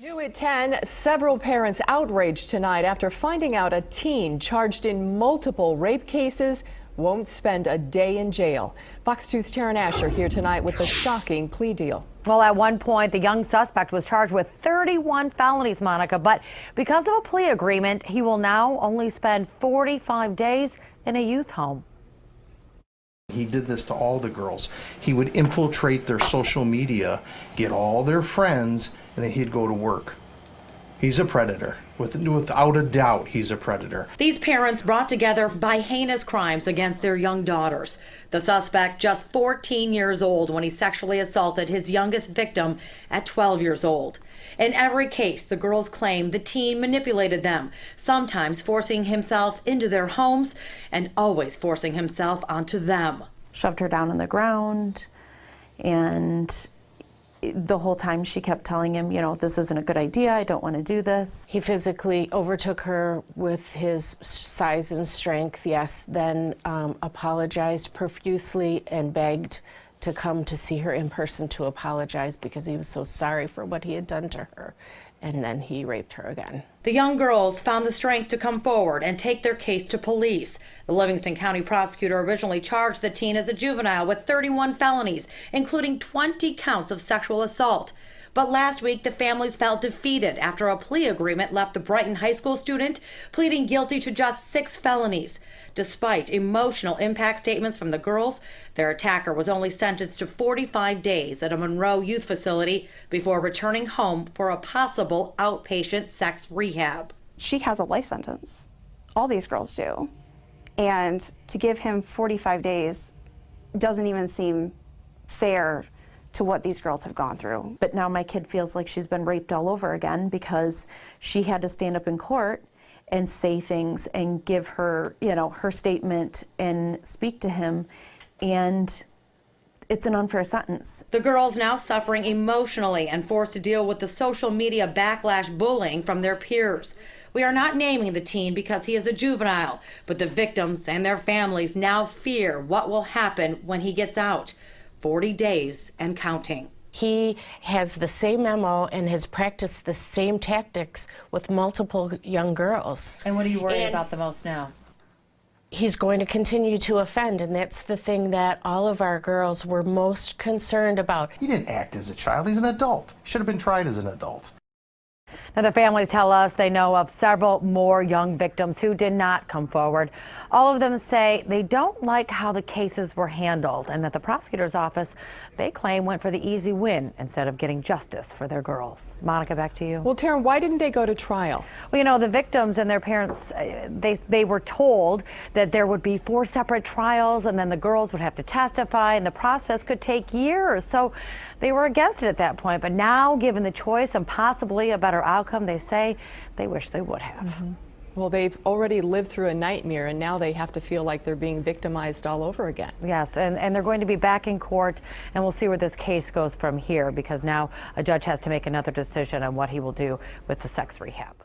New at 10, several parents outraged tonight after finding out a teen charged in multiple rape cases won't spend a day in jail. Fox 2's Taryn Asher here tonight with the shocking plea deal. Well, at one point, the young suspect was charged with 31 felonies, Monica, but because of a plea agreement, he will now only spend 45 days in a youth home. He did this to all the girls. He would infiltrate their social media, get all their friends, and then he'd go to work. He's a predator. Without a doubt, he's a predator. These parents brought together by heinous crimes against their young daughters. The suspect just 14 years old when he sexually assaulted his youngest victim at 12 years old. In every case, the girls claim the teen manipulated them, sometimes forcing himself into their homes and always forcing himself onto them. Shoved her down on the ground, and the whole time she kept telling him, you know, this isn't a good idea, I don't want to do this. He physically overtook her with his size and strength, yes, then apologized profusely and begged to come to see her in person to apologize because he was so sorry for what he had done to her. And then he raped her again. The young girls found the strength to come forward and take their case to police. The Livingston County prosecutor originally charged the teen as a juvenile with 31 felonies, including 20 counts of sexual assault. But last week, the families felt defeated after a plea agreement left the Brighton high school student pleading guilty to just 6 felonies. Despite emotional impact statements from the girls, their attacker was only sentenced to 45 days at a Monroe youth facility before returning home for a possible outpatient sex rehab. She has a life sentence. All these girls do. And to give him 45 days doesn't even seem fair to what these girls have gone through. But now my kid feels like she's been raped all over again because she had to stand up in court and say things and give her, you know, her statement and speak to him, and it's an unfair sentence. The girls now suffering emotionally and forced to deal with the social media backlash bullying from their peers. We are not naming the teen because he is a juvenile, but the victims and their families now fear what will happen when he gets out. 40 days and counting. He has the same MO and has practiced the same tactics with multiple young girls. And what are you worried about the most now? He's going to continue to offend, and that's the thing that all of our girls were most concerned about. He didn't act as a child. He's an adult. He should have been tried as an adult. Now, the families tell us they know of several more young victims who did not come forward. All of them say they don't like how the cases were handled and that the prosecutor's office, they claim, went for the easy win instead of getting justice for their girls. Monica, back to you. Well, Taryn, why didn't they go to trial? Well, you know, the victims and their parents, they were told that there would be 4 separate trials and then the girls would have to testify and the process could take years. So they were against it at that point. But now, given the choice and possibly a better outcome, they say they wish they would have. Well, they've already lived through a nightmare, and now they have to feel like they're being victimized all over again. Yes, and they're going to be back in court, and we'll see where this case goes from here, because now a judge has to make another decision on what he will do with the sex rehab.